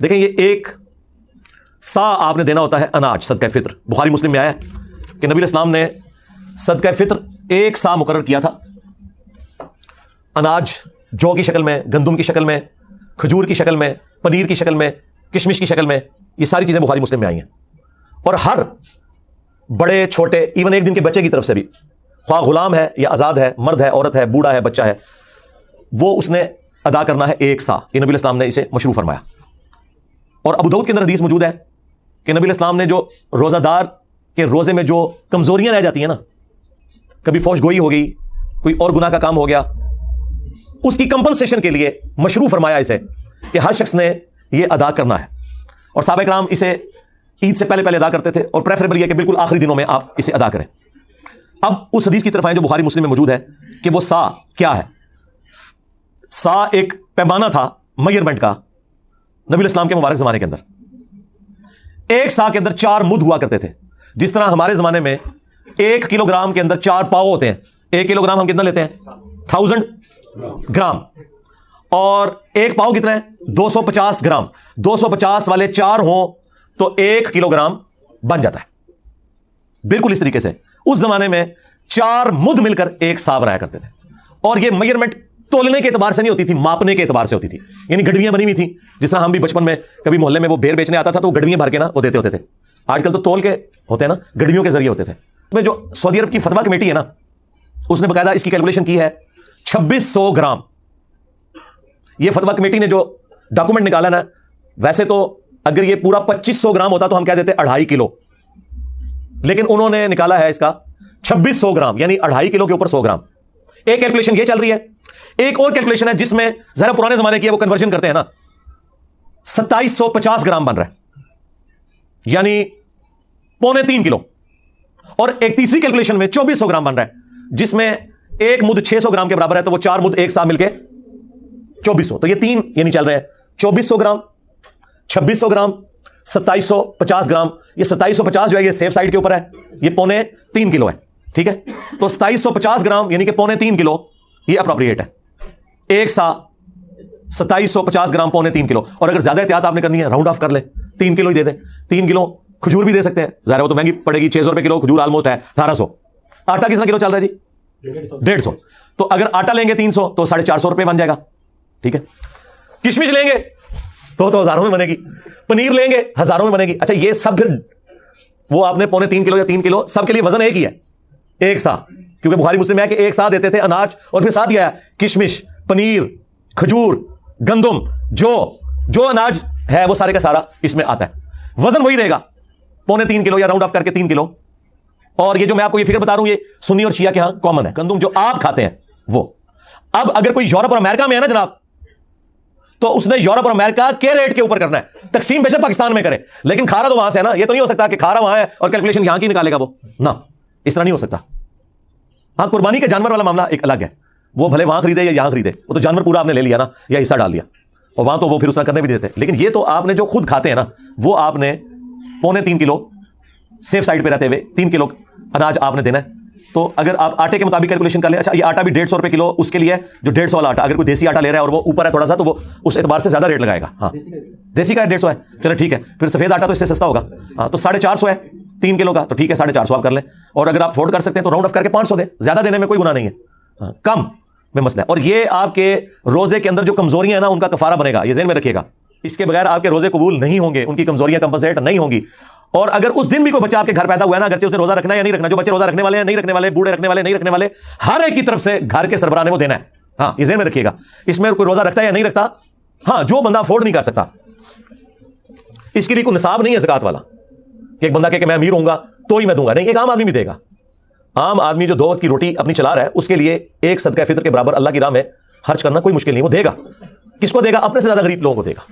देखें, ये एक सा आपने देना होता है अनाज, सदका फित्र। बुखारी मुस्लिम में आया है कि नबी इस्लाम ने सदका फित्र एक सा मुकर्रर किया था। अनाज जौ की शक्ल में, गंदुम की शक्ल में, खजूर की शक्ल में, पनीर की शक्ल में, किशमिश की शक्ल में, ये सारी चीजें बुखारी मुस्लिम में आई हैं। और हर बड़े छोटे, इवन एक दिन के बच्चे की तरफ से भी, ख्वाह गुलाम है या आज़ाद है, मर्द है, औरत है, बूढ़ा है, बच्चा है, वो उसने अदा करना है एक सा। ये नबी इस्लाम ने इसे मशरू फरमाया। और अबू दाऊद के अंदर हदीस मौजूद है कि नबी इस्लाम ने जो रोज़ादार के रोज़े में जो कमज़ोरियां रह जाती हैं ना, कभी फौश गोई हो गई, कोई और गुनाह का काम हो गया, उसकी कंपनसेशन के लिए मशरू फरमाया इसे कि हर शख्स ने यह अदा करना है। और साहबा इकराम इसे ईद से पहले पहले अदा करते थे, और प्रेफरेबल यह कि बिल्कुल आखिरी दिनों में आप इसे अदा करें। अब उस हदीस की तरफ आए जो बुखारी मुस्लिम में मौजूद है कि वो सा क्या है। सा एक पैमाना था मेजरमेंट का नबी इस्लाम के मुबारक ज़माने के अंदर। एक सा के अंदर 4 मुद हुआ करते थे। जिस तरह हमारे ज़माने में 1 किलोग्राम के अंदर 4 पाव होते हैं। 1 किलोग्राम हम कितना लेते हैं? 1000 ग्राम। और 1 पाव कितना है? 250 ग्राम। 250 वाले 4 हों तो 1 किलोग्राम बन जाता है। बिल्कुल इस तरीके से उस जमाने में 4 मुद मिलकर एक सा बनाया करते थे। और यह मेजरमेंट तोलने के एतबार से नहीं होती थी, मापने के एतबार से होती थी। यानी गडवियां बनी हुई थी। जिस तरह हम भी बचपन में कभी मोहल्ले में वो बेर बेचने आता था तो गडवियां भर के ना वो देते होते थे। आजकल तो तोल के होते हैं ना, गडवियों के जरिए होते थे। उसमें जो सऊदी अरब की फतवा कमेटी है ना, उसने बकायदा इसकी कैलकुलेशन की है 2600 ग्राम। ये फतवा कमेटी ने जो डॉक्यूमेंट निकाला ना, वैसे तो अगर ये पूरा 2500 ग्राम होता तो हम कह देते 2.5 किलो, लेकिन उन्होंने निकाला है इसका 2600 ग्राम, यानी 2.5 किलो के ऊपर 100 ग्राम। एक कैलकुलेशन ये चल रही है। एक और कैलकुलेशन है जिसमें जरा पुराने जमाने की है, वो कन्वर्जन करते हैं ना, 2750 ग्राम बन रहा है, यानी 3.25 किलो। और एक तीसरी कैलकुलेशन में 2400 ग्राम बन रहा है, जिसमें एक मुद 600 ग्राम के बराबर है, तो वो 4 मुद एक साथ मिलके 2400। तो ये 3 यानी चल रहे हैं 2400 ग्राम, 2600 ग्राम, 2750 ग्राम। ये 2750 जो है ये सेफ साइड के ऊपर है, ये 3.25 किलो है। ठीक है, तो 2750 ग्राम यानी कि 3.25 किलो ये अप्रोप्रिएट है। एक सा 2750 ग्राम 3.25 किलो। और अगर ज्यादा एहतियात आपने करनी है, राउंड ऑफ कर ले, 3 किलो ही दे दे। 3 किलो खजूर भी दे सकते हैं, ज़ाहिर है वो तो महंगी पड़ेगी, 600 रुपए किलो खजूर, ऑलमोस्ट है 1800। आटा कितना किलो चल रहा है जी? 150। तो अगर आटा लेंगे 300 तो 450 रुपए बन जाएगा। ठीक है, किशमिश लेंगे तो हजारों में बनेगी, पनीर लेंगे हजारों में बनेगी। अच्छा, ये सब फिर वो आपने 3.25 किलो या 3 किलो, सबके लिए वजन एक ही है, एक सा। क्योंकि बुखारी मुस्लिम में है कि एक साथ देते थे अनाज, और फिर साथ दिया है किशमिश, पनीर, खजूर, गंदुम, जो अनाज है वो सारे का सारा इसमें आता है। वजन वही रहेगा 3.25 किलो या राउंड ऑफ करके 3 किलो। और ये जो मैं आपको ये फिगर बता रहा हूं, ये सुन्नी और शिया के यहां कॉमन है। गंदुम जो आप खाते हैं वो। अब अगर कोई यूरोप और अमेरिका में है ना जनाब, तो उसने यूरोप और अमेरिका के रेट के ऊपर करना है। तकसीम बेशक पाकिस्तान में करे, लेकिन खारा तो वहां से है ना। ये तो नहीं हो सकता कि खारा वहां है और कैलकुलेशन यहां की निकालेगा वो, ना, इस तरह नहीं हो सकता। हाँ, कुर्बानी के जानवर वाला मामला एक अलग है, वो भले वहां खरीदे या यहां खरीदे, वो तो जानवर पूरा आपने ले लिया ना, या हिस्सा डाल लिया, और वहां तो वो फिर उस तरह करने भी देते। लेकिन ये तो आपने जो खुद खाते हैं ना, वो आपने 3.25 किलो सेफ साइड पे रहते हुए 3 किलो अनाज आपने देना है। तो अगर आप आटे के मुताबिक कैलकुलेशन कर ले, अच्छा ये आटा भी 150 रुपए किलो उसके लिए, जो 150 वाला आटा, अगर कोई देसी आटा ले रहा है और वो ऊपर है थोड़ा सा, तो वो उस एतबार से ज्यादा रेट लगाएगा। हाँ, देसी का 150 है, चलो ठीक है। फिर सफेद आटा तो इससे सस्ता होगा, हाँ, तो 450 है 3 किलो का, तो ठीक है 450 आप कर लें। और अगर आप अफोर्ड कर सकते हैं तो राउंड ऑफ करके 500 दे, ज्यादा देने में कोई गुनाह नहीं है, हाँ, कम में मसला है। और ये आपके रोजे के अंदर जो कमजोरियां हैं ना, उनका कफारा बनेगा, ये ज़हन में रखिएगा। इसके बगैर आपके रोजे कबूल नहीं होंगे, उनकी कमजोरियां कंपनसेट नहीं होंगी। और अगर उस दिन भी कोई बच्चा आपके घर पैदा हुआ है ना, अगर उसने रोजा रखना है या नहीं रखना, जो बच्चे रोजा रखने वाले हैं, नहीं रखने वाले, बूढ़े रखने वाले, नहीं रखने वाले, हर एक की तरफ से घर के सरबराह ने वो देना है। हाँ, ये ज़हन में रखिएगा। इसमें कोई रोजा रखता है या नहीं रखता, हाँ, जो बंदा अफोर्ड नहीं कर सकता, इसके लिए कोई निसाब नहीं है ज़कात वाला कि एक बंदा कहे कि मैं अमीर होऊंगा तो ही मैं दूंगा, नहीं, एक आम आदमी भी देगा। आम आदमी जो 2 वक्त की रोटी अपनी चला रहा है, उसके लिए एक सदका फित्र के बराबर अल्लाह की राह में खर्च करना कोई मुश्किल नहीं, वो देगा। किसको देगा? अपने से ज्यादा गरीब लोगों को देगा।